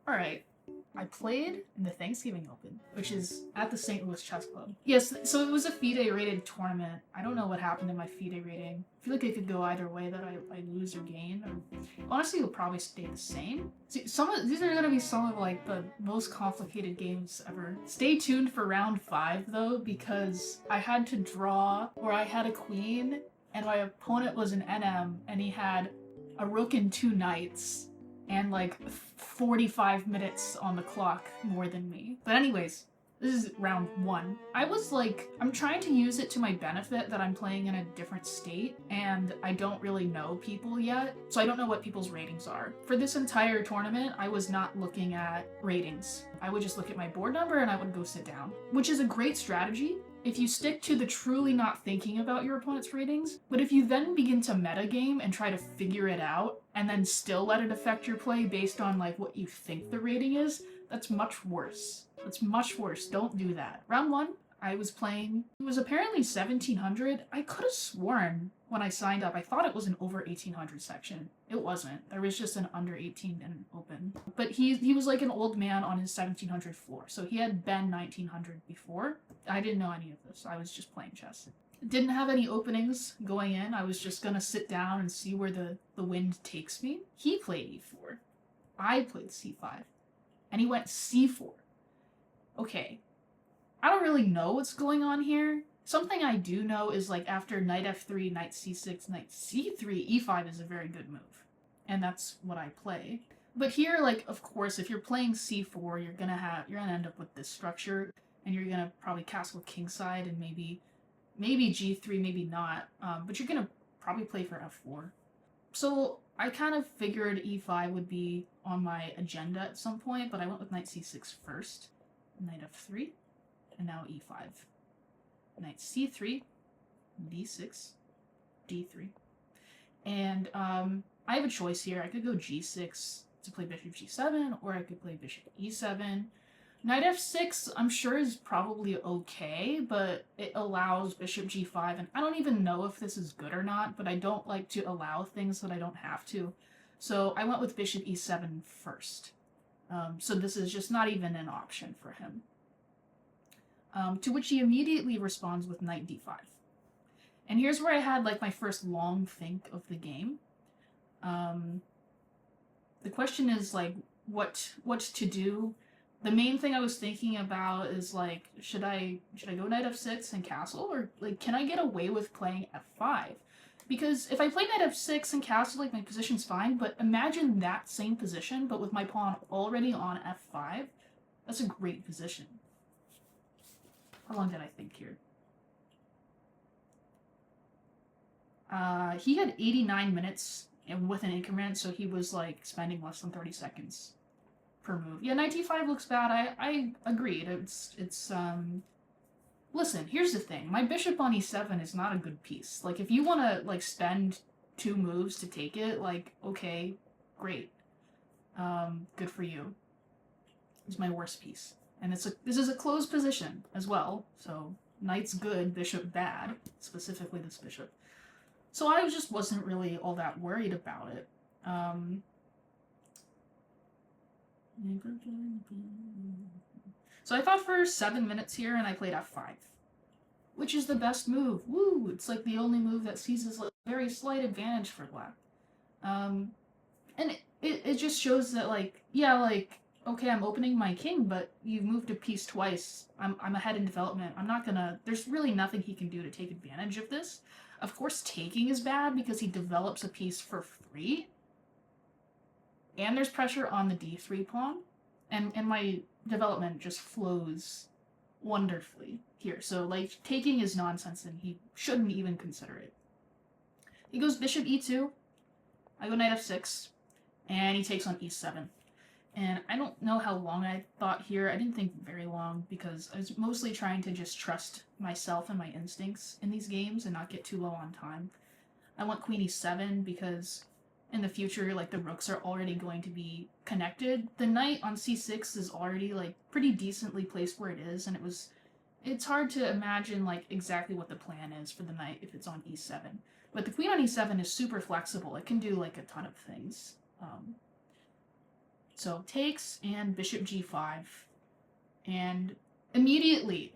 Alright. I played in the Thanksgiving Open, which is at the St. Louis Chess Club. Yes, so it was a FIDE rated tournament. I don't know what happened in my FIDE rating. I feel like it could go either way, that I lose or gain. Or honestly, it will probably stay the same. See, these are gonna be some of like the most complicated games ever. Stay tuned for round 5 though, because I had to draw where I had a queen and my opponent was an NM and he had a rook and 2 knights and like 45 minutes on the clock more than me. But anyways, this is round 1. I was like, I'm trying to use it to my benefit that I'm playing in a different state and I don't really know people yet, so I don't know what people's ratings are. For this entire tournament, I was not looking at ratings. I would just look at my board number and I would go sit down, which is a great strategy if you stick to the truly not thinking about your opponent's ratings. But if you then begin to metagame and try to figure it out, and then still let it affect your play based on like what you think the rating is, that's much worse. That's much worse. Don't do that. Round 1, I was playing, it was apparently 1700. I could have sworn when I signed up, I thought it was an over 1800 section. It wasn't. There was just an under 18 and an open. But he was like an old man on his 1700 floor, so he had been 1900 before. I didn't know any of this. I was just playing chess. Didn't have any openings going in. I was just gonna sit down and see where the wind takes me. He played e4. I played c5. And he went c4. Okay. I don't really know what's going on here. Something I do know is like after knight f3, knight c6, knight c3, e5 is a very good move. And that's what I play. But here, like, of course, if you're playing c4, you're gonna end up with this structure, and you're gonna probably castle kingside and maybe g3, maybe not. But you're gonna probably play for f4. So I kind of figured e5 would be on my agenda at some point, but I went with knight c6 first, knight f3, and now e5. Knight c3, d6, d3. And I have a choice here. I could go g6 to play bishop g7, or I could play bishop e7. Knight f6, I'm sure is probably okay, but it allows bishop g5, and I don't even know if this is good or not, but I don't like to allow things that I don't have to. So I went with bishop e7 first. So this is just not even an option for him. To which he immediately responds with knight d5. And here's where I had like my first long think of the game. The question is like what to do. The main thing I was thinking about is like, should I go knight f6 and castle, or like can I get away with playing f5? Because if I play knight f6 and castle, like my position's fine, but imagine that same position but with my pawn already on f5. That's a great position. How long did I think here? He had 89 minutes and with an increment, so he was like spending less than 30 seconds per move. Yeah, knight d5 looks bad. I agreed. Listen, here's the thing. My bishop on e7 is not a good piece. Like, if you want to like spend 2 moves to take it, like, okay, great. Good for you. It's my worst piece. And this is a closed position as well, so knight's good, bishop bad, specifically this bishop. So I just wasn't really all that worried about it. So I thought for 7 minutes here, and I played f5, which is the best move. Woo! It's like the only move that seizes a very slight advantage for black. And it just shows that, like, yeah, like, okay, I'm opening my king, but you've moved a piece twice. I'm ahead in development. I'm not gonna... There's really nothing he can do to take advantage of this. Of course, taking is bad because he develops a piece for free. And there's pressure on the d3 pawn. And my development just flows wonderfully here. So, like, taking is nonsense and he shouldn't even consider it. He goes bishop e2. I go knight f6. And he takes on e7. And I don't know how long I thought here. I didn't think very long because I was mostly trying to just trust myself and my instincts in these games and not get too low on time. I went queen e7 because in the future, like, the rooks are already going to be connected. The knight on c6 is already, like, pretty decently placed where it is, and it's hard to imagine, like, exactly what the plan is for the knight if it's on e7. But the queen on e7 is super flexible. It can do, like, a ton of things. So takes and bishop g5. And immediately,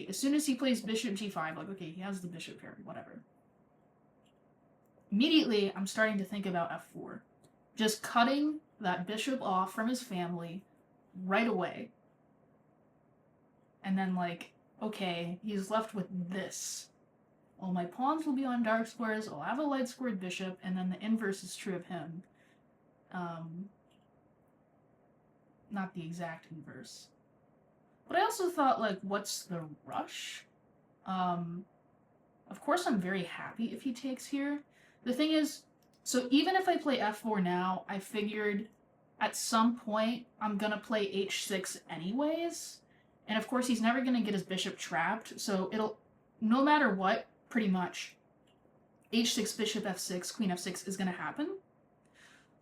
as soon as he plays bishop g5, like, okay, he has the bishop here, whatever. Immediately, I'm starting to think about f4. Just cutting that bishop off from his family right away. And then, like, okay, he's left with this. All my pawns will be on dark squares, I'll have a light squared bishop, and then the inverse is true of him. Not the exact inverse. But I also thought, like, what's the rush? Of course I'm very happy if he takes here. The thing is, so even if I play f4 now, I figured at some point I'm gonna play h6 anyways. And of course he's never gonna get his bishop trapped, so it'll, no matter what, pretty much, h6, bishop f6, queen f6 is gonna happen.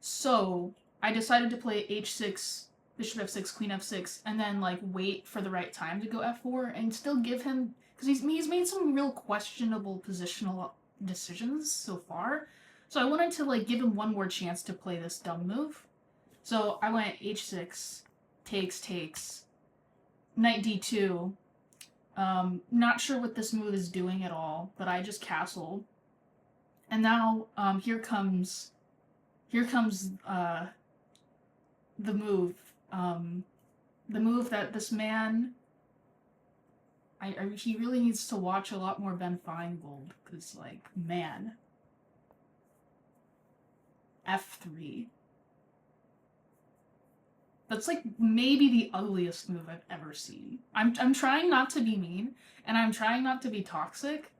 So I decided to play h6, bishop f6, queen f6, and then like wait for the right time to go f4 and still give him, because he's made some real questionable positional decisions so far. So I wanted to like give him one more chance to play this dumb move. So I went h6, takes, knight d2. Not sure what this move is doing at all, but I just castled. And now here comes the move. The move that this man, he really needs to watch a lot more Ben Feingold, because, like, man. F3. That's, like, maybe the ugliest move I've ever seen. I'm trying not to be mean, and I'm trying not to be toxic.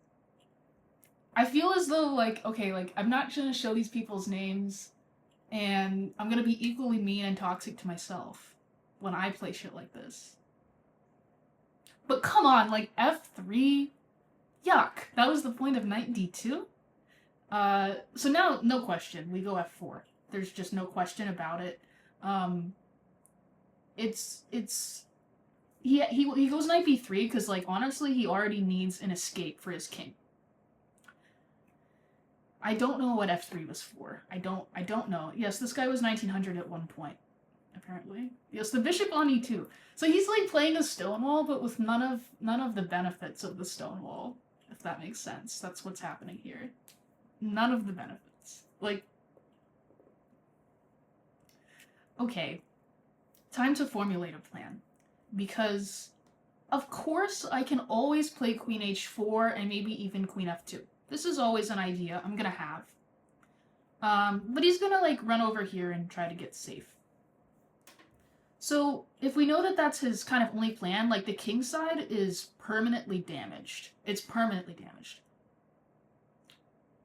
I feel as though, like, okay, like, I'm not gonna show these people's names, and I'm gonna be equally mean and toxic to myself when I play shit like this. But come on, like, f3? Yuck. That was the point of knight d2? So now, no question, we go f4. There's just no question about it. He goes knight b3 because, like, honestly, he already needs an escape for his king. I don't know what f3 was for. I don't know. Yes, this guy was 1900 at one point, apparently. Yes, the bishop on e2. So he's like playing a stonewall, but with none of the benefits of the stonewall, if that makes sense. That's what's happening here. None of the benefits. Like, okay, time to formulate a plan. Because, of course, I can always play queen h4 and maybe even queen f2. This is always an idea I'm gonna have. But he's gonna, like, run over here and try to get safe. So, if we know that that's his kind of only plan, like, the king side is permanently damaged. It's permanently damaged.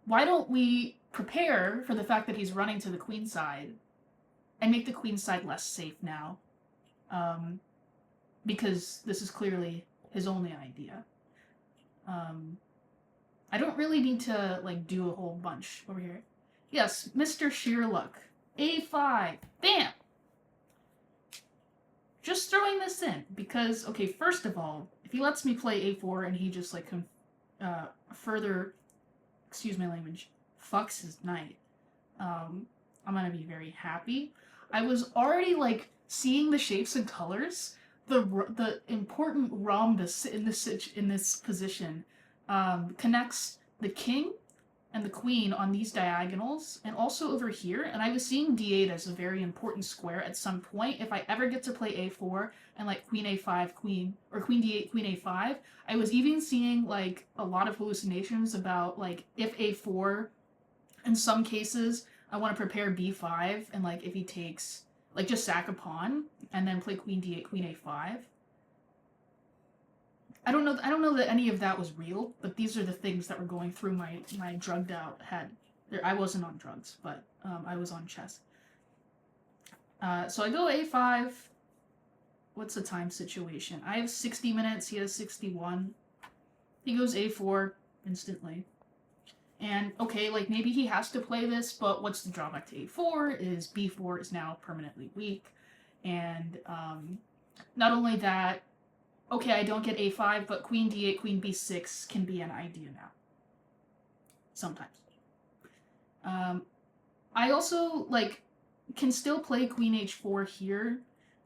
Why don't we prepare for the fact that he's running to the queen side and make the queen side less safe now? Because this is clearly his only idea. I don't really need to, like, do a whole bunch over here. Yes, Mr. Sheerluck. A5. Bam! Just throwing this in, because, okay, first of all, if he lets me play a4 and he just, like, further, excuse my language, fucks his knight, I'm gonna be very happy. I was already, like, seeing the shapes and colors. The important rhombus in this position connects the king and the queen on these diagonals, and also over here, and I was seeing d8 as a very important square at some point. If I ever get to play a4 and, like, queen a5, queen, or queen d8, queen a5, I was even seeing, like, a lot of hallucinations about, like, if a4, in some cases, I want to prepare b5, and, like, if he takes, like, just sack a pawn, and then play queen d8, queen a5. I don't know that any of that was real, but these are the things that were going through my drugged out head. I wasn't on drugs, but I was on chess. So I go a5. What's the time situation? I have 60 minutes, he has 61. He goes a4 instantly. And, okay, like, maybe he has to play this, but what's the drawback to a4 is b4 is now permanently weak. And not only that, okay, I don't get a5, but queen d8, queen b6 can be an idea now. Sometimes. I also, like, can still play queen h4 here,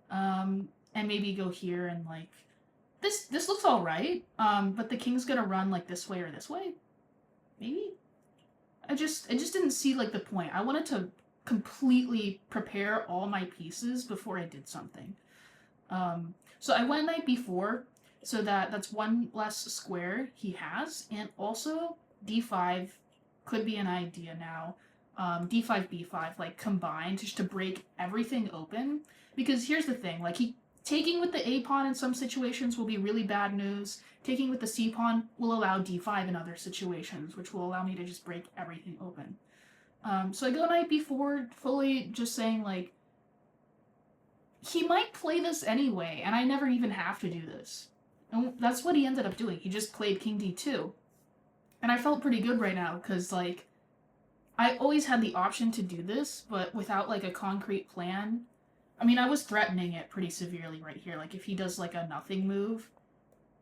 and maybe go here and like this looks all right. But the king's gonna run like this way or this way, maybe. I just didn't see like the point. I wanted to completely prepare all my pieces before I did something. So I went knight b4, so that's one less square he has, and also d5 could be an idea now. D5 b5 like combined just to break everything open, because here's the thing, like he taking with the a pawn in some situations will be really bad news. Taking with the c pawn will allow d5 in other situations, which will allow me to just break everything open. So I go knight b4, fully just saying like he might play this anyway, and I never even have to do this. And that's what he ended up doing. He just played king d2. And I felt pretty good right now, because, like, I always had the option to do this, but without, like, a concrete plan. I mean, I was threatening it pretty severely right here. Like, if he does, like, a nothing move,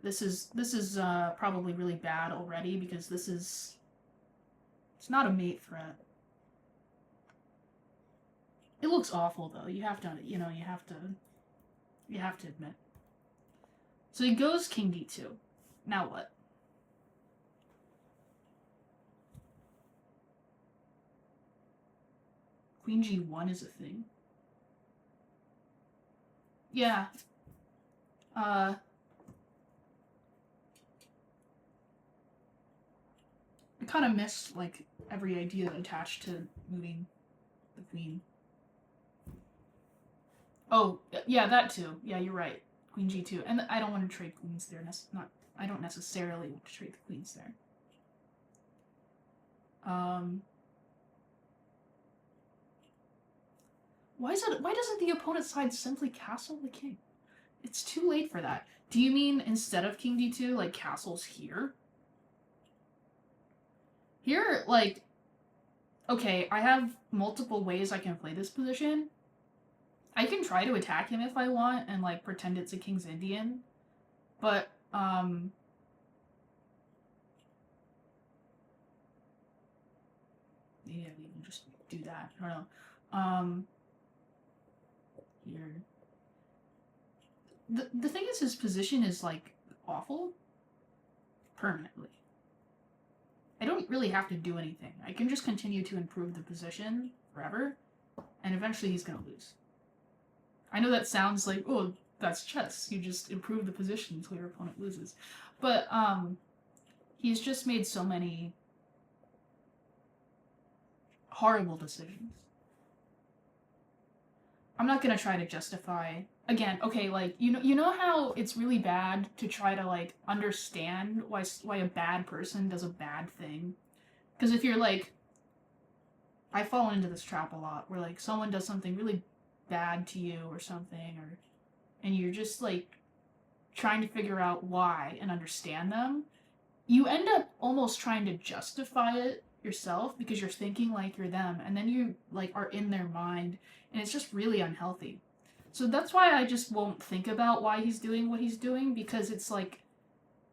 this is probably really bad already, because it's not a mate threat. It looks awful, though. You have to admit. So he goes king d2. Now what? Queen g1 is a thing. Yeah. I kind of missed, like, every idea attached to moving the queen. Oh, yeah, that too. Yeah, you're right. Queen g2. And I don't want to trade queens there. I don't necessarily want to trade the queens there. Why doesn't the opponent's side simply castle the king? It's too late for that. Do you mean instead of king d2, like, castles here? Here, like, okay, I have multiple ways I can play this position. I can try to attack him if I want and, like, pretend it's a King's Indian. But, yeah, we can just do that. I don't know. Here. The thing is, his position is, like, awful. Permanently. I don't really have to do anything. I can just continue to improve the position forever, and eventually he's gonna lose. I know that sounds like, oh, that's chess. You just improve the position until your opponent loses. But, he's just made so many horrible decisions. I'm not gonna try to justify again. Okay, like you know how it's really bad to try to like understand why a bad person does a bad thing, because if you're like, I fall into this trap a lot where like someone does something really bad to you or something, or and you're just like trying to figure out why and understand them, you end up almost trying to justify it yourself because you're thinking like you're them, and then you like are in their mind, and it's just really unhealthy. So that's why I just won't think about why he's doing what he's doing, because it's like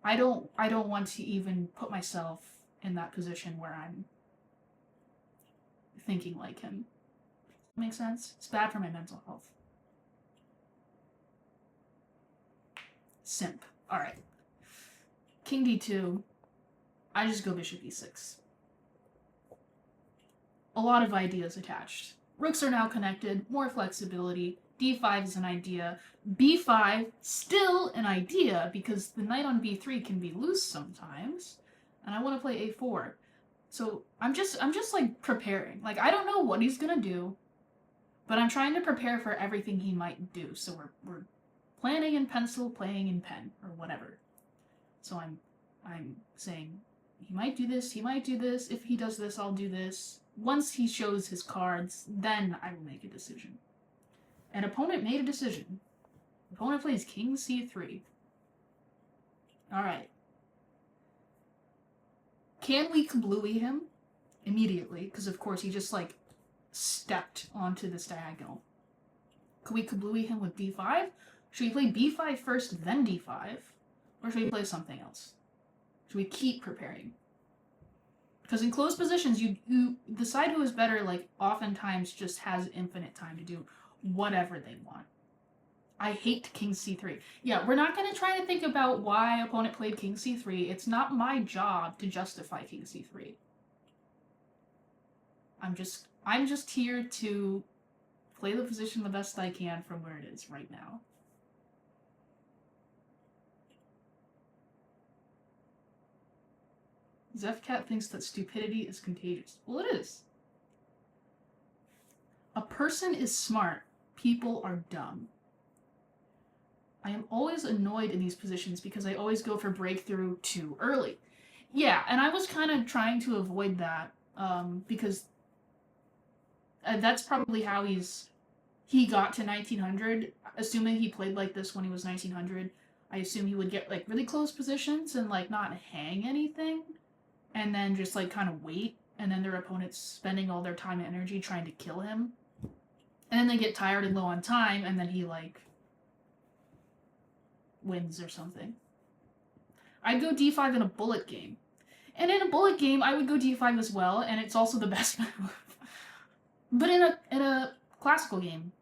I don't want to even put myself in that position where I'm thinking like him. Make sense? It's bad for my mental health. Simp. Alright. King d2. I just go bishop e6. A lot of ideas attached. Rooks are now connected, more flexibility. d5 is an idea. b5, still an idea, because the knight on b3 can be loose sometimes. And I want to play a4. So I'm just like preparing. Like, I don't know what he's gonna do, but I'm trying to prepare for everything he might do. So we're planning in pencil, playing in pen, or whatever. So I'm saying he might do this, he might do this. If he does this, I'll do this. Once he shows his cards, then I will make a decision. An opponent made a decision. Opponent plays king c3. Alright. Can we kablooey him? Immediately, because of course he just, like, stepped onto this diagonal. Could we kablooey him with d5? Should we play b5 first, then d5? Or should we play something else? Should we keep preparing? Because in closed positions, you the side who is better, like, oftentimes just has infinite time to do whatever they want. I hate king c3. Yeah, we're not going to try to think about why opponent played king c3. It's not my job to justify king c3. I'm just here to play the position the best I can from where it is right now. Zefcat thinks that stupidity is contagious. Well, it is. A person is smart. People are dumb. I am always annoyed in these positions because I always go for breakthrough too early. Yeah, and I was kind of trying to avoid that because that's probably how he got to 1900. Assuming he played like this when he was 1900, I assume he would get like really close positions and like not hang anything, and then just like kind of wait, and then their opponent's spending all their time and energy trying to kill him, and then they get tired and low on time, and then he like wins or something. I'd go d5 in a bullet game. And in a bullet game, I would go d5 as well, and it's also the best move. But in a classical game,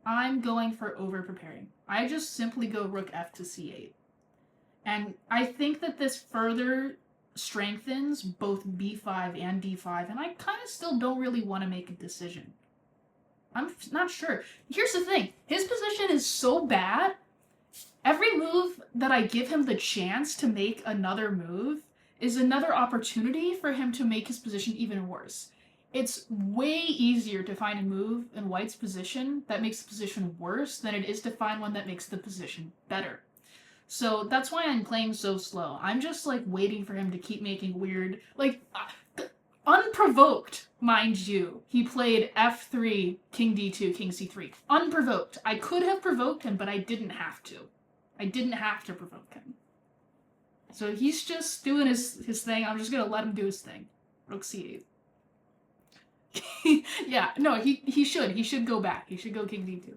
I'm going for over-preparing. I just simply go rook f to c8. And I think that this further strengthens both b5 and d5, and I kind of still don't really want to make a decision. I'm not sure. Here's the thing. His position is so bad. Every move that I give him the chance to make another move is another opportunity for him to make his position even worse. It's way easier to find a move in White's position that makes the position worse than it is to find one that makes the position better. So that's why I'm playing so slow. I'm just like waiting for him to keep making weird, like, unprovoked, mind you. He played f3, king d2, king c3. Unprovoked. I could have provoked him, but I didn't have to. I didn't have to provoke him. So he's just doing his thing. I'm just gonna let him do his thing. Rook c8. Yeah, no, he should go back. He should go king d2.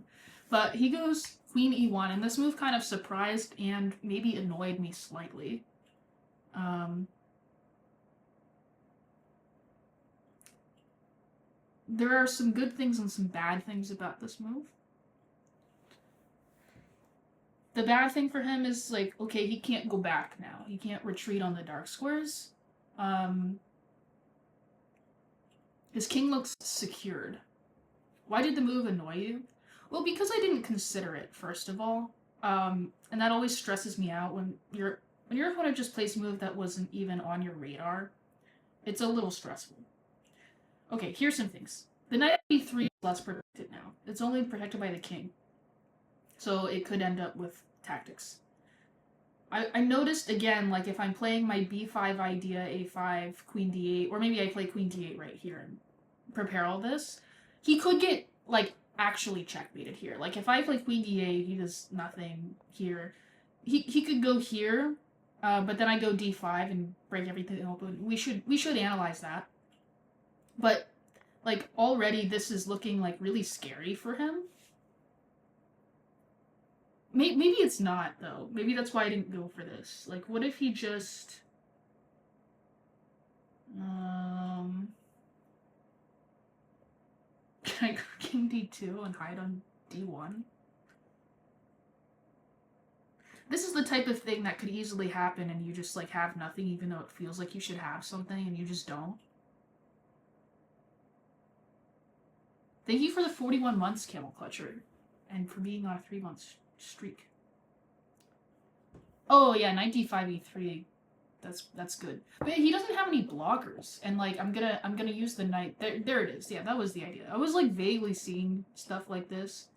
But he goes queen e1, and this move kind of surprised and maybe annoyed me slightly. There are some good things and some bad things about this move. The bad thing for him is, like, okay, he can't go back now. He can't retreat on the dark squares. His king looks secured. Why did the move annoy you? Well, because I didn't consider it, first of all. And that always stresses me out when your opponent just plays a move that wasn't even on your radar. It's a little stressful. Okay, here's some things. The knight at e3 is less protected now. It's only protected by the king. So it could end up with tactics. I noticed, again, like, if I'm playing my b5 idea, a5, queen d8, or maybe I play queen d8 right here and prepare all this, he could get, like, actually checkmated here. Like, if I play queen d8, he does nothing here. He could go here, but then I go d5 and break everything open. We should analyze that. But, like, already this is looking, like, really scary for him. Maybe it's not, though. Maybe that's why I didn't go for this. Like, what if he just... Can I go king d2 and hide on d1? This is the type of thing that could easily happen and you just, like, have nothing even though it feels like you should have something and you just don't. Thank you for the 41 months, Camel Clutcher, and for being on a 3-month streak. Oh yeah, knight d5 e3. That's good. But he doesn't have any blockers, and like I'm gonna use the knight. There it is. Yeah, that was the idea. I was like vaguely seeing stuff like this.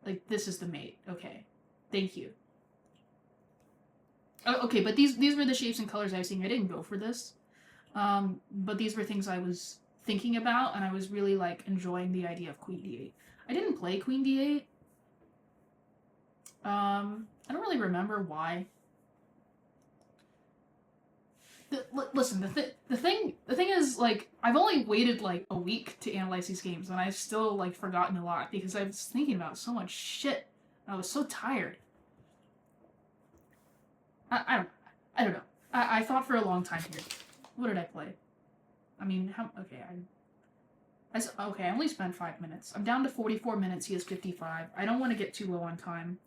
Like, this is the mate. Okay, thank you. Okay, but these were the shapes and colors I was seeing. I didn't go for this, but these were things I was thinking about, and I was really like enjoying the idea of queen d8. I didn't play queen d8. I don't really remember why. Listen, the thing is, like, I've only waited like a week to analyze these games, and I've still like forgotten a lot because I was thinking about so much shit. I was so tired. I don't know. I thought for a long time here. What did I play? I mean, okay, okay, I only spent 5 minutes. I'm down to 44 minutes. He has 55. I don't want to get too low on time.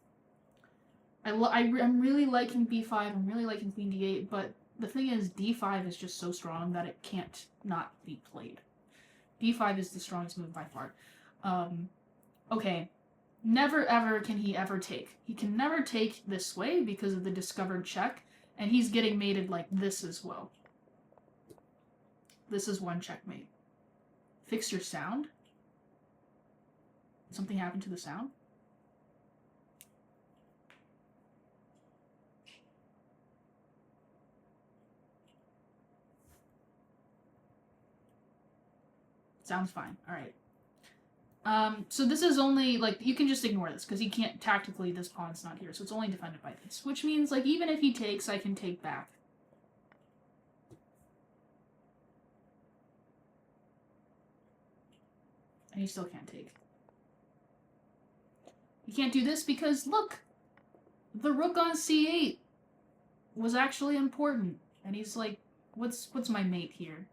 I'm really liking b5. I'm really liking queen d8, but the thing is, d5 is just so strong that it can't not be played. d5 is the strongest move by far. Okay. Never ever can he ever take. He can never take this way because of the discovered check, and he's getting mated like this as well. This is one checkmate. Fix your sound? Something happened to the sound? Sounds fine. Alright. So this is only, like, you can just ignore this, because he can't, tactically, this pawn's not here, so it's only defended by this. Which means, like, even if he takes, I can take back. And he still can't take. He can't do this because, look! The rook on c8 was actually important. And he's like, what's my mate here?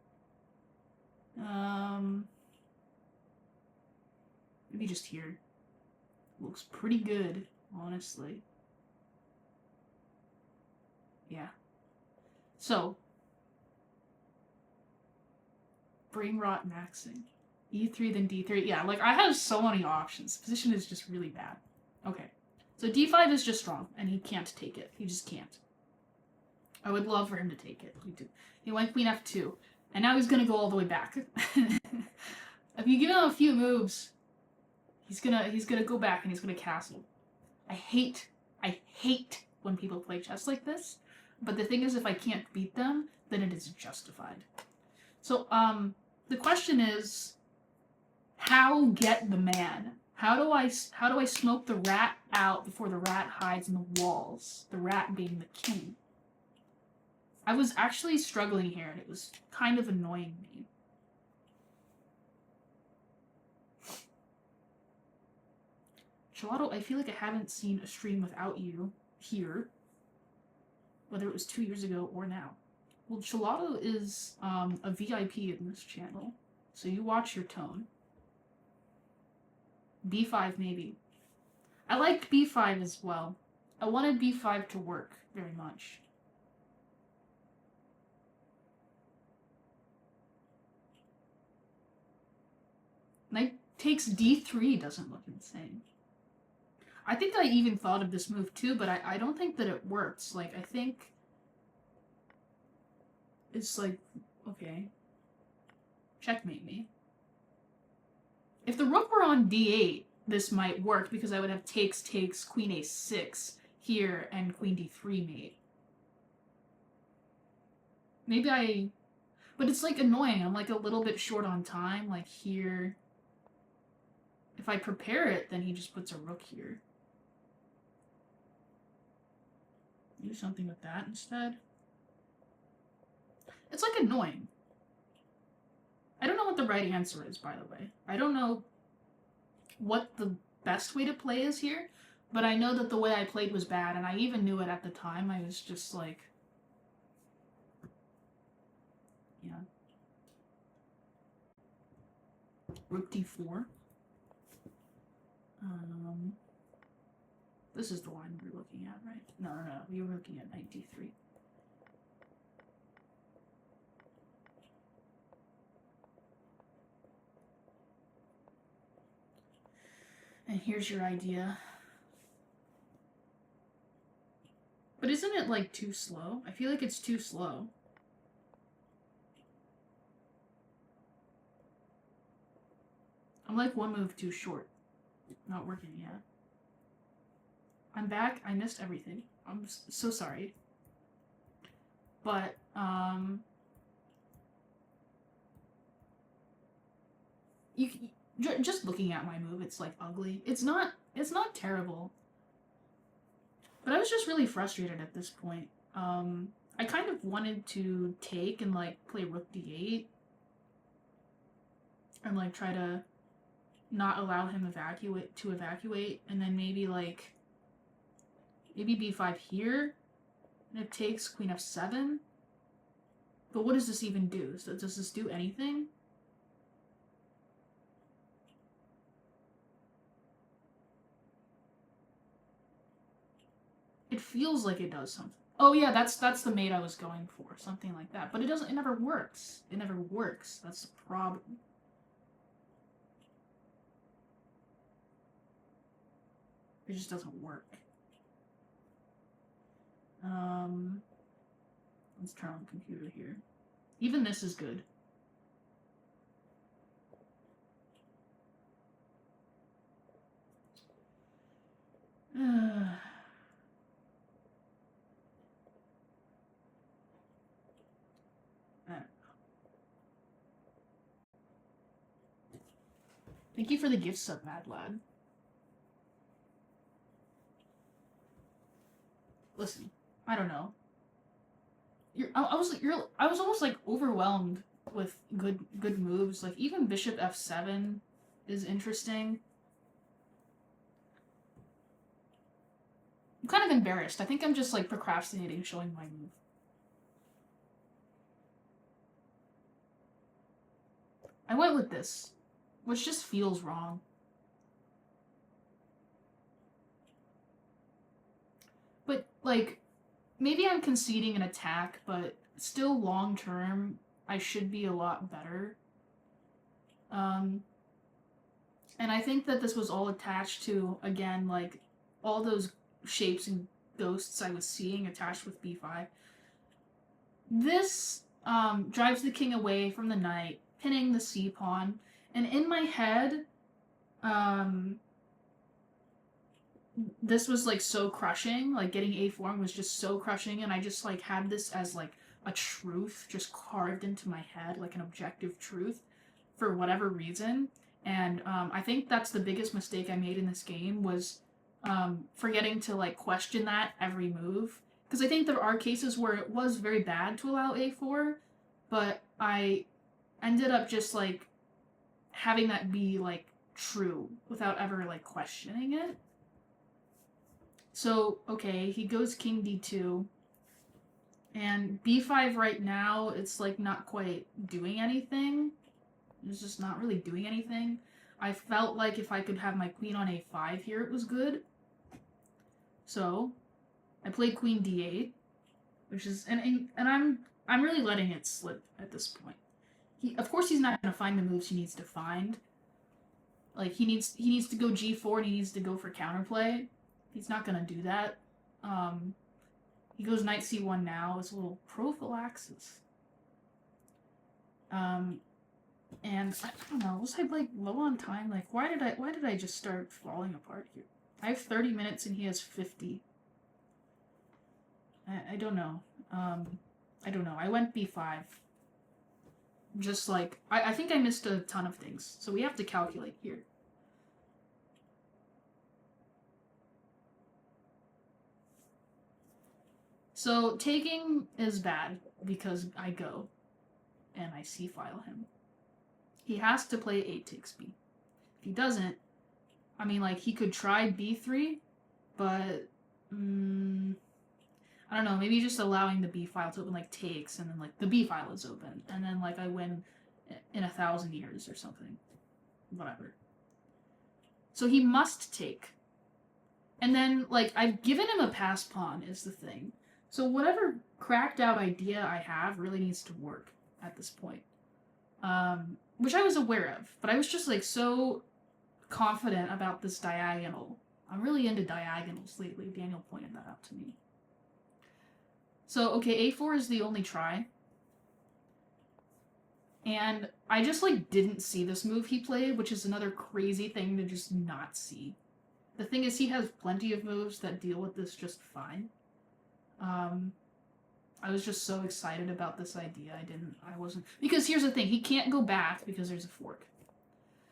Maybe just here. Looks pretty good, honestly. Yeah. So, brain rot maxing. E3 then D3. Yeah, like, I have so many options. Position is just really bad. Okay. So D5 is just strong, and he can't take it. He just can't. I would love for him to take it. He went Queen F2, and now he's gonna go all the way back. If you give him a few moves, he's gonna go back and he's gonna castle. I hate when people play chess like this, but the thing is, if I can't beat them, then it is justified. So, the question is, how get the man? How do I smoke the rat out before the rat hides in the walls? The rat being the king. I was actually struggling here, and it was kind of annoying me. Gelato, I feel like I haven't seen a stream without you here, whether it was 2 years ago or now. Well, Gelato is a VIP in this channel, so you watch your tone. B5 maybe. I liked B5 as well. I wanted B5 to work very much. Knight takes D3 doesn't look insane. I think I even thought of this move too, but I don't think that it works. Like, I think it's like, okay, checkmate me. If the rook were on D8, this might work because I would have takes, queen A6 here, and queen D3 mate. Maybe but it's like annoying. I'm like a little bit short on time, like here. If I prepare it, then he just puts a rook here. Do something with that instead. It's like annoying. I don't know what the right answer is, by the way. I don't know what the best way to play is here, but I know that the way I played was bad, and I even knew it at the time. I was just like, yeah. Rook D4. This is the line we're looking at, right? No, we were looking at knight D3. And here's your idea. But isn't it, like, too slow? I feel like it's too slow. I'm like one move too short. Not working yet. I'm back. I missed everything. I'm so sorry. But, just looking at my move, it's like ugly. It's not terrible. But I was just really frustrated at this point. I kind of wanted to take and like play rook d8 and like try to not allow him to evacuate, and then maybe b5 here, and it takes queen f7. But what does this even do? So does this do anything? It feels like it does something. Oh yeah, that's the mate I was going for, something like that. But it doesn't. It never works. It never works. That's the problem. It just doesn't work. Let's turn on the computer here. Even this is good. Thank you for the gift sub, Mad Lad. Listen, I don't know. I was almost like overwhelmed with good moves. Like even Bishop F7 is interesting. I'm kind of embarrassed. I think I'm just like procrastinating showing my move. I went with this, which just feels wrong. But like maybe I'm conceding an attack, but still long term I should be a lot better. And I think that this was all attached to, again, like all those shapes and ghosts I was seeing attached with b5. This drives the king away from the knight, pinning the c pawn, and in my head, this was like so crushing. Like getting a4 was just so crushing, and I just like had this as like a truth just carved into my head, like an objective truth, for whatever reason. And I think that's the biggest mistake I made in this game was forgetting to like question that every move. Because I think there are cases where it was very bad to allow a4, but I ended up just like having that be like true without ever like questioning it. So, okay, he goes king d2. And b5 right now, it's like not quite doing anything. It's just not really doing anything. I felt like if I could have my queen on a5 here, it was good. So, I played queen d8, which is and I'm really letting it slip at this point. Of course he's not going to find the moves he needs to find. Like he needs to go g4 and he needs to go for counterplay. He's not going to do that. He goes knight c1 now as a little prophylaxis. And I don't know, was I like low on time? Like why did I just start falling apart here? I have 30 minutes and he has 50. I don't know. I don't know. I went b5. Just like I think I missed a ton of things. So we have to calculate here. So taking is bad because I go and I c-file him. He has to play a takes b. If he doesn't, I mean, like, he could try b3, but I don't know, maybe just allowing the b file to open, like, takes, and then, like, the b file is open, and then, like, I win in 1,000 years or something. Whatever. So he must take. And then, like, I've given him a pass pawn is the thing. So whatever cracked out idea I have really needs to work at this point. Which I was aware of, but I was just, like, so confident about this diagonal. I'm really into diagonals lately. Daniel pointed that out to me. So, okay, a4 is the only try. And I just, like, didn't see this move he played, which is another crazy thing to just not see. The thing is, he has plenty of moves that deal with this just fine. I was just so excited about this idea. I wasn't, because here's the thing, he can't go back because there's a fork.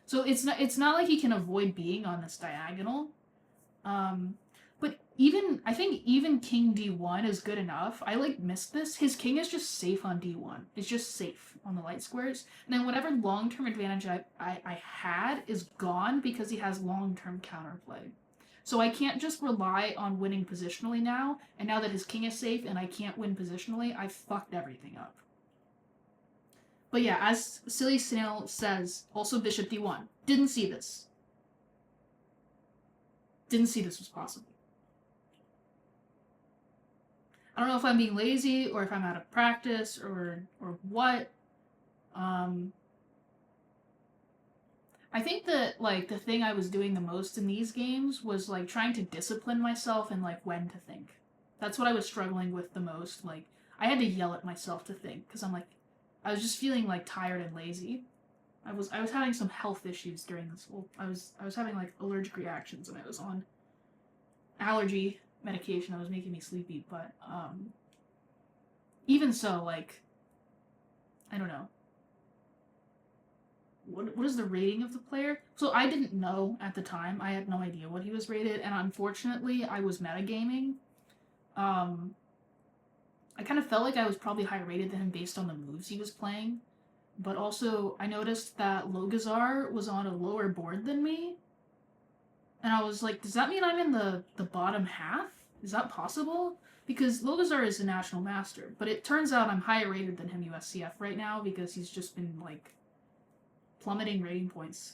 So it's not like he can avoid being on this diagonal. But I think even king d1 is good enough. I like missed this. His king is just safe on d1. It's just safe on the light squares. And then whatever long-term advantage I had is gone because he has long-term counterplay. So I can't just rely on winning positionally now, and now that his king is safe and I can't win positionally, I fucked everything up. But yeah, as Silly Snail says, also bishop d1. Didn't see this. Didn't see this was possible. I don't know if I'm being lazy or if I'm out of practice or what. I think that like the thing I was doing the most in these games was like trying to discipline myself and like when to think. That's what I was struggling with the most. Like I had to yell at myself to think because I'm like I was just feeling like tired and lazy. I was having some health issues during this. Well, I was having like allergic reactions and I was on allergy medication that was making me sleepy. But even so, like I don't know. What is the rating of the player? So I didn't know at the time. I had no idea what he was rated, and unfortunately, I was metagaming. Um, I kind of felt like I was probably higher rated than him based on the moves he was playing, but also I noticed that Logazar was on a lower board than me, and I was like, does that mean I'm in the bottom half? Is that possible? Because Logazar is a national master, but it turns out I'm higher rated than him USCF right now because he's just been like plummeting rating points.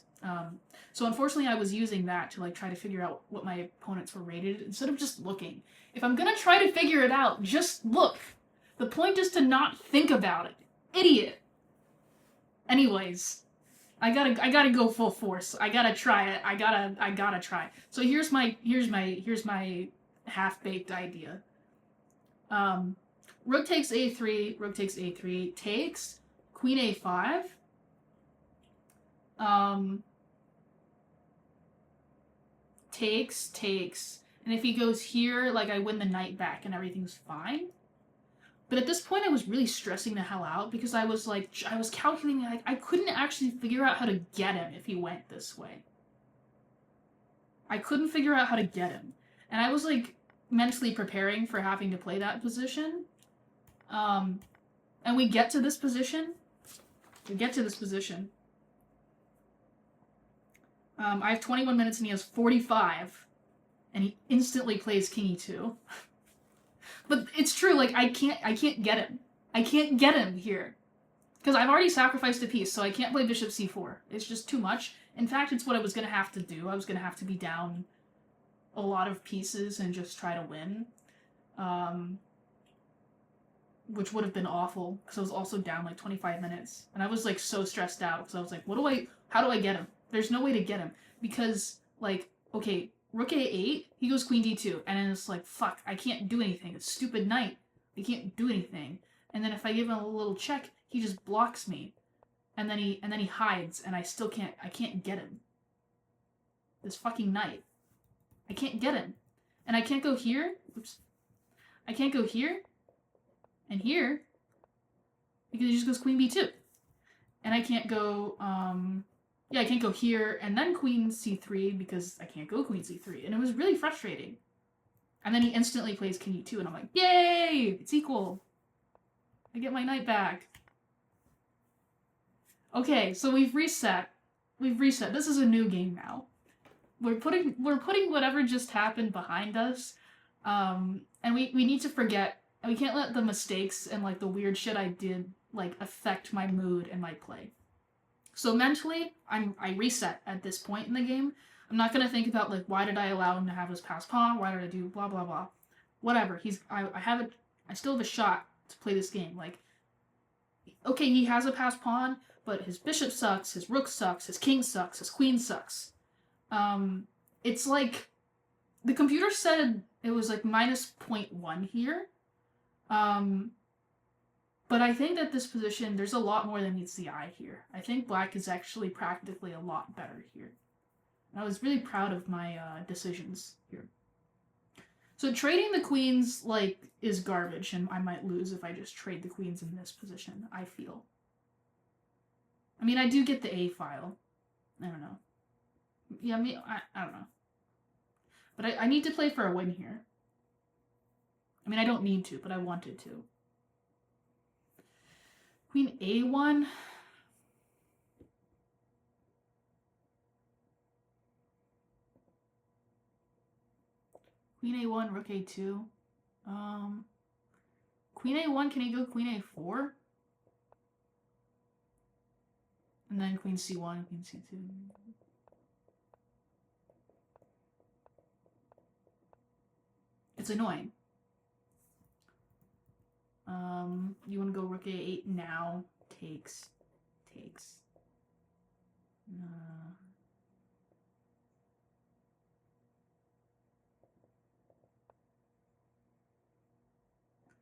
So unfortunately, I was using that to like try to figure out what my opponents were rated instead of just looking. If I'm gonna try to figure it out, just look. The point is to not think about it. Idiot. Anyways, I gotta go full force. I gotta try it. I gotta try. So here's my half-baked idea. Rook takes a3, rook takes a3, takes, queen a5. Takes, and if he goes here, like I win the knight back and everything's fine. But at this point, I was really stressing the hell out because I was calculating, like, I couldn't actually figure out how to get him if he went this way. I couldn't figure out how to get him. And I was, like, mentally preparing for having to play that position. And we get to this position. I have 21 minutes and he has 45. And he instantly plays king e2. But it's true, like, I can't get him. I can't get him here. Because I've already sacrificed a piece, so I can't play bishop c4. It's just too much. In fact, it's what I was going to have to do. I was going to have to be down a lot of pieces and just try to win. Which would have been awful, because I was also down like 25 minutes. And I was like so stressed out, because I was like, how do I get him? There's no way to get him. Because, like, okay, rook a8, he goes queen d2, and then it's like, fuck, I can't do anything. It's stupid knight. I can't do anything. And then if I give him a little check, he just blocks me. And then he hides, and I can't get him. This fucking knight. I can't get him. And I can't go here. Oops. I can't go here. And here. Because he just goes queen b2. And I can't go, I can't go here and then queen c3 because I can't go queen c3. And it was really frustrating. And then he instantly plays king e2, and I'm like, yay! It's equal. I get my knight back. Okay, so we've reset. This is a new game now. We're putting whatever just happened behind us. And we need to forget, and we can't let the mistakes and like the weird shit I did like affect my mood and my play. So mentally, I reset at this point in the game. I'm not gonna think about like why did I allow him to have his passed pawn? Why did I do blah blah blah? Whatever. I still have a shot to play this game. Like, okay, he has a passed pawn, but his bishop sucks, his rook sucks, his king sucks, his queen sucks. It's like the computer said it was like minus 0.1 here. But I think that this position, there's a lot more than meets the eye here. I think black is actually practically a lot better here. And I was really proud of my decisions here. So trading the queens, like, is garbage, and I might lose if I just trade the queens in this position, I feel. I mean, I do get the A file. I don't know. Yeah, I don't know. But I need to play for a win here. I mean, I don't need to, but I wanted to. Queen A1. Queen A1, rook A2. Queen A1, can he go queen A4? And then queen c1, queen c2. It's annoying. You want to go rook a8 now? Takes.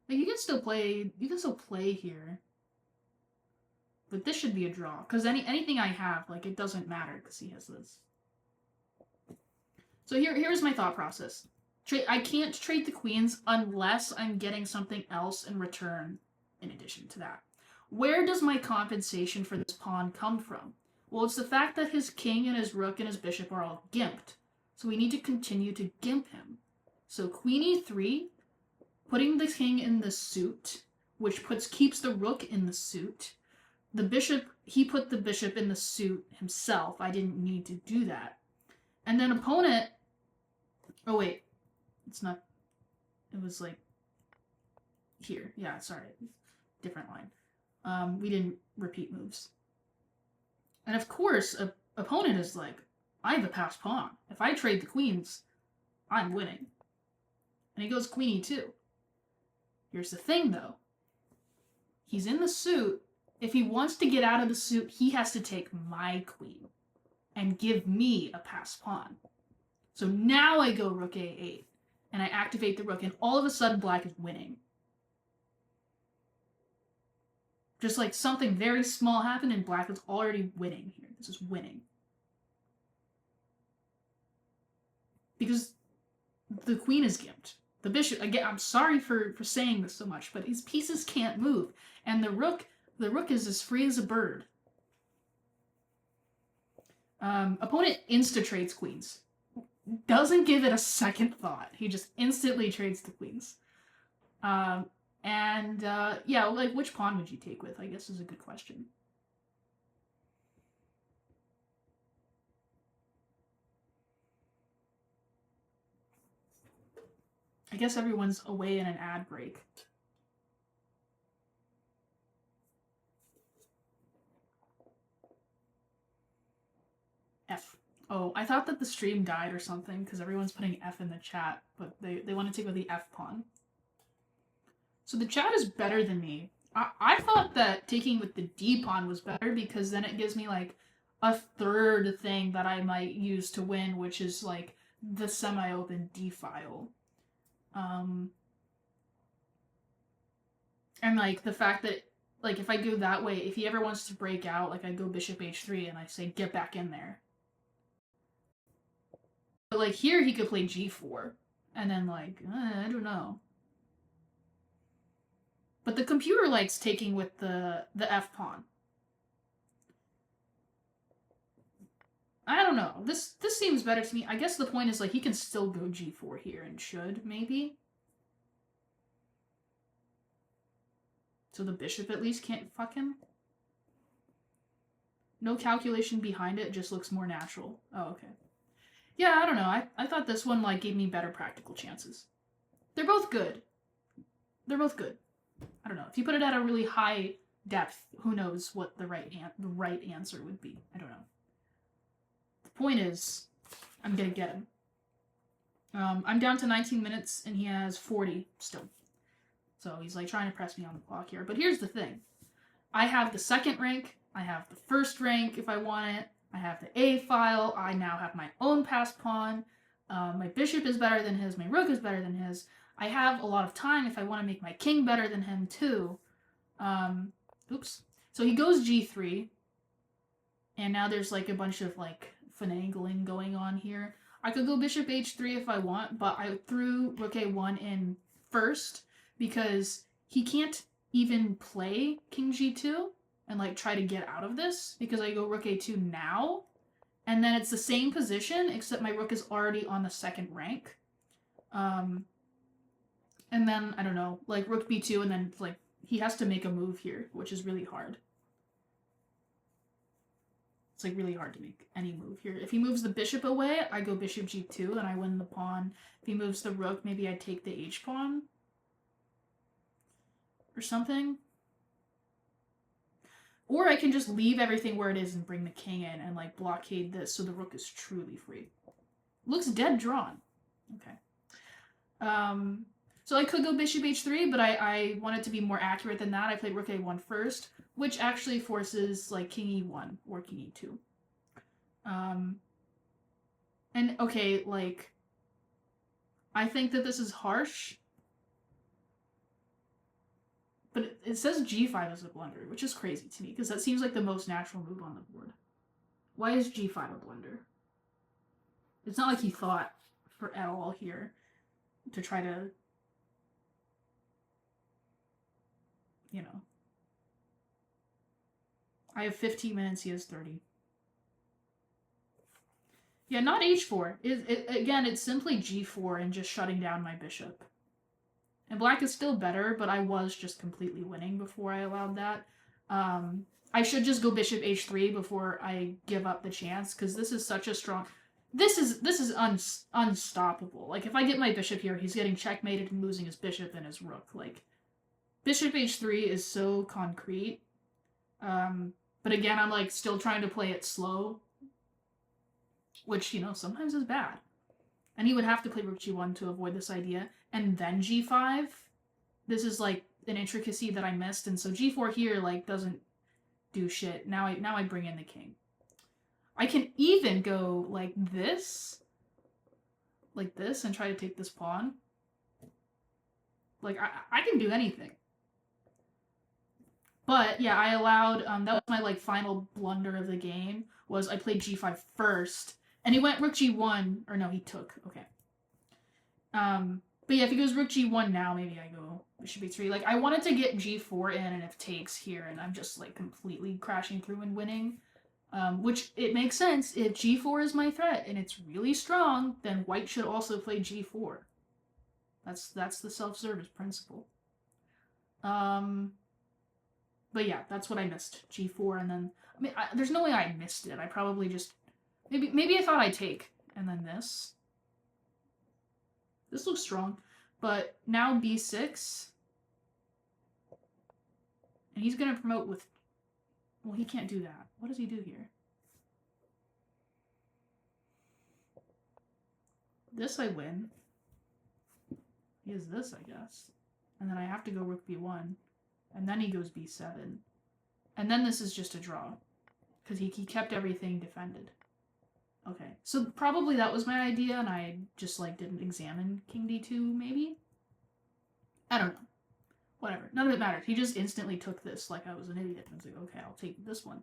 Like you can still play here. But this should be a draw. Because anything I have, like, it doesn't matter because he has this. So here's my thought process. I can't trade the queens unless I'm getting something else in return in addition to that. Where does my compensation for this pawn come from? Well, it's the fact that his king and his rook and his bishop are all gimped. So we need to continue to gimp him. So queen e3, putting the king in the suit, which keeps the rook in the suit. The bishop, he put the bishop in the suit himself. I didn't need to do that. And then opponent, oh wait, it's not, it was like here. Yeah, sorry, different line. We didn't repeat moves. And of course, opponent is like, I have a passed pawn. If I trade the queens, I'm winning. And he goes queen e2. Here's the thing though. He's in the suit. If he wants to get out of the suit, he has to take my queen and give me a passed pawn. So now I go rook a8 and I activate the rook and all of a sudden black is winning. Just like something very small happened and black is already winning here. This is winning. Because the queen is gimped. The bishop, again, I'm sorry for saying this so much, but his pieces can't move. And the rook is as free as a bird. Opponent insta-trades queens. Doesn't give it a second thought. He just instantly trades the queens. Yeah, like which pawn would you take with, I guess is a good question. I guess everyone's away in an ad break. F. Oh, I thought that the stream died or something because everyone's putting F in the chat, but they want to take with the F pawn. So the chat is better than me. I thought that taking with the D pawn was better because then it gives me like a third thing that I might use to win, which is like the semi-open D file. And like the fact that like if I go that way, if he ever wants to break out, like I go bishop h3 and I say get back in there. But like here he could play g4 and then like I don't know. But the computer likes taking with the F pawn. I don't know. This seems better to me. I guess the point is like he can still go g4 here and should maybe. So the bishop at least can't fuck him. No calculation behind it, just looks more natural. Oh, okay. Yeah, I don't know. I thought this one like gave me better practical chances. They're both good. They're both good. I don't know. If you put it at a really high depth, who knows what the right answer would be. I don't know. The point is, I'm gonna get him. I'm down to 19 minutes and he has 40 still. So he's like trying to press me on the clock here. But here's the thing. I have the second rank. I have the first rank if I want it. I have the A file. I now have my own passed pawn. My bishop is better than his. My rook is better than his. I have a lot of time if I want to make my king better than him too. Oops. So he goes g3. And now there's like a bunch of like finagling going on here. I could go bishop h3 if I want, but I threw rook a1 in first because he can't even play king g2 and like try to get out of this because I go rook a2 now. And then it's the same position except my rook is already on the second rank. And then, I don't know, like rook b2 and then like he has to make a move here, which is really hard. It's like really hard to make any move here. If he moves the bishop away, I go bishop g2 and I win the pawn. If he moves the rook, maybe I take the h pawn or something. Or I can just leave everything where it is and bring the king in and like blockade this so the rook is truly free. Looks dead drawn. Okay. So I could go bishop h3, but I wanted to be more accurate than that. I played rook a1 first, which actually forces like king e1 or king e2. And okay, like, I think that this is harsh, but it says g5 is a blunder, which is crazy to me, because that seems like the most natural move on the board. Why is g5 a blunder? It's not like he thought for at all here to try to, you know. I have 15 minutes, he has 30. Yeah, not h4. Again, it's simply g4 and just shutting down my bishop. And black is still better, but I was just completely winning before I allowed that. I should just go bishop h3 before I give up the chance, because this is such a strong... This is unstoppable. Like, if I get my bishop here, he's getting checkmated and losing his bishop and his rook. Like, bishop h3 is so concrete. But again, I'm, like, still trying to play it slow, which, you know, sometimes is bad. And he would have to play rook g1 to avoid this idea. And then g5. This is, like, an intricacy that I missed. And so g4 here, like, doesn't do shit. Now I bring in the king. I can even go like this, and try to take this pawn. Like, I can do anything. But, yeah, I allowed, that was my, like, final blunder of the game, was I played g5 first, and he went rook g1, or no, he took, okay. But yeah, if he goes rook g1 now, maybe I go bishop h3. Like, I wanted to get g4 in, and if takes here, and I'm just, like, completely crashing through and winning. Which, it makes sense. If g4 is my threat, and it's really strong, then white should also play g4. That's the self-service principle. But yeah, that's what I missed. g4, and then... I mean, there's no way I missed it. I probably just... Maybe I thought I'd take, and then this. This looks strong. But now b6. And he's going to promote with... Well, he can't do that. What does he do here? This I win. He has this, I guess. And then I have to go rook b1. And then he goes b7. And then this is just a draw. Because he kept everything defended. Okay. So probably that was my idea, and I just, like, didn't examine king d2, maybe? I don't know. Whatever. None of it mattered. He just instantly took this like I was an idiot. I was like, okay, I'll take this one.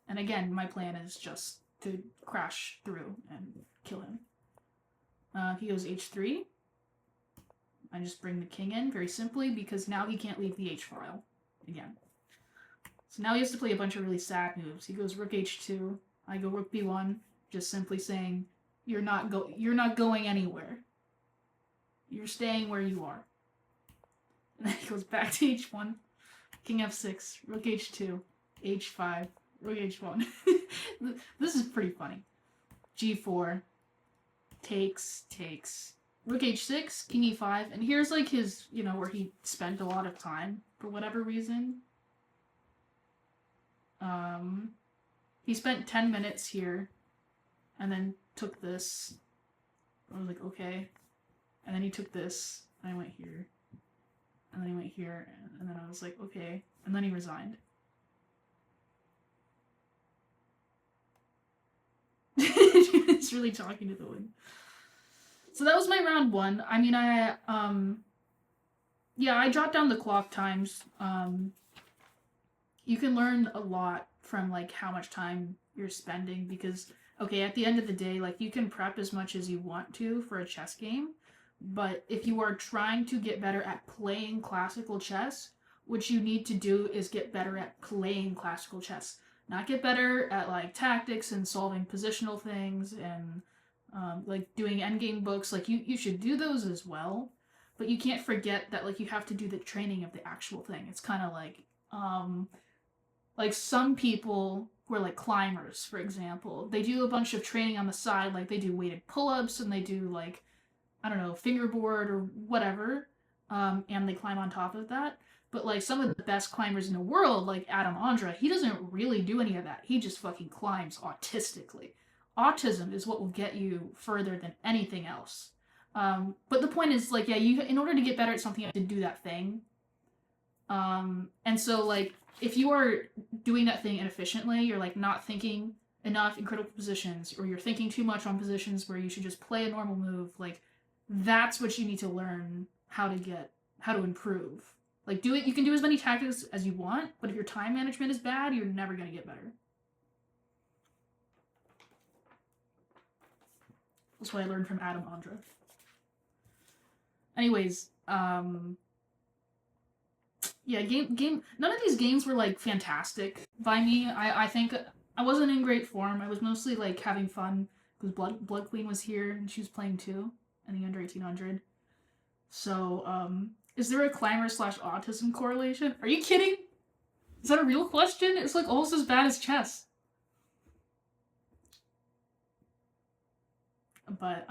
And again, my plan is just to crash through and kill him. He goes h3. I just bring the king in very simply because now he can't leave the h-file again. So now he has to play a bunch of really sad moves. He goes rook h2. I go rook b1, just simply saying, you're not going anywhere. You're staying where you are. And then he goes back to h1, king f6, rook h2, h5, rook h1. This is pretty funny. g4, takes, rook h6, king e5, and here's like his, you know, where he spent a lot of time for whatever reason. He spent 10 minutes here, and then took this. I was like, okay. And then he took this, and I went here. And then he went here, and then I was like, okay. And then he resigned. It's really talking to the wind. So that was my round one. I mean, yeah, I jot down the clock times. You can learn a lot from, like, how much time you're spending, because, okay, at the end of the day, like, you can prep as much as you want to for a chess game, but if you are trying to get better at playing classical chess, what you need to do is get better at playing classical chess. Not get better at, like, tactics and solving positional things and, like, doing endgame books. Like, you should do those as well, but you can't forget that, like, you have to do the training of the actual thing. It's kind of like some people who are, like, climbers, for example, they do a bunch of training on the side, like, they do weighted pull-ups, and they do, like, I don't know, fingerboard or whatever, and they climb on top of that. But like some of the best climbers in the world, like Adam Ondra, he doesn't really do any of that. He just fucking climbs autistically. Autism is what will get you further than anything else. But the point is, like, yeah, you in order to get better at something, you have to do that thing. And so, like, if you are doing that thing inefficiently, you're like not thinking enough in critical positions, or you're thinking too much on positions where you should just play a normal move. Like, that's what you need to learn how to improve. Like, do it. You can do as many tactics as you want, but if your time management is bad, you're never gonna get better. That's what I learned from Adam Ondra. Anyways, yeah, game. None of these games were like fantastic by me. I think I wasn't in great form. I was mostly like having fun because Blood Queen was here and she was playing too, in the under 1800. So, is there a climber / autism correlation? Are you kidding? Is that a real question? It's like almost as bad as chess. But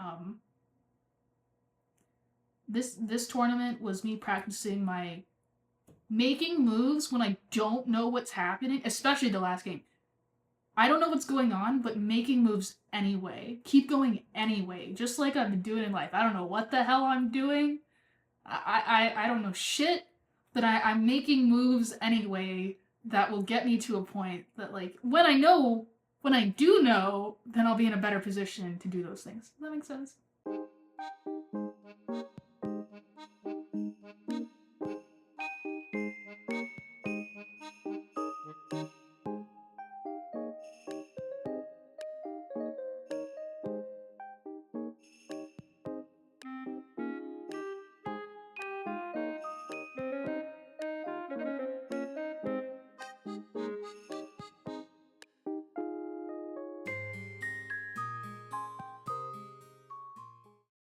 this tournament was me practicing my making moves when I don't know what's happening, especially the last game. I don't know what's going on, but making moves anyway. Keep going anyway, just like I've been doing in life. I don't know what the hell I'm doing. I don't know shit, but I'm making moves anyway that will get me to a point that, like, when I do know, then I'll be in a better position to do those things. Does that make sense?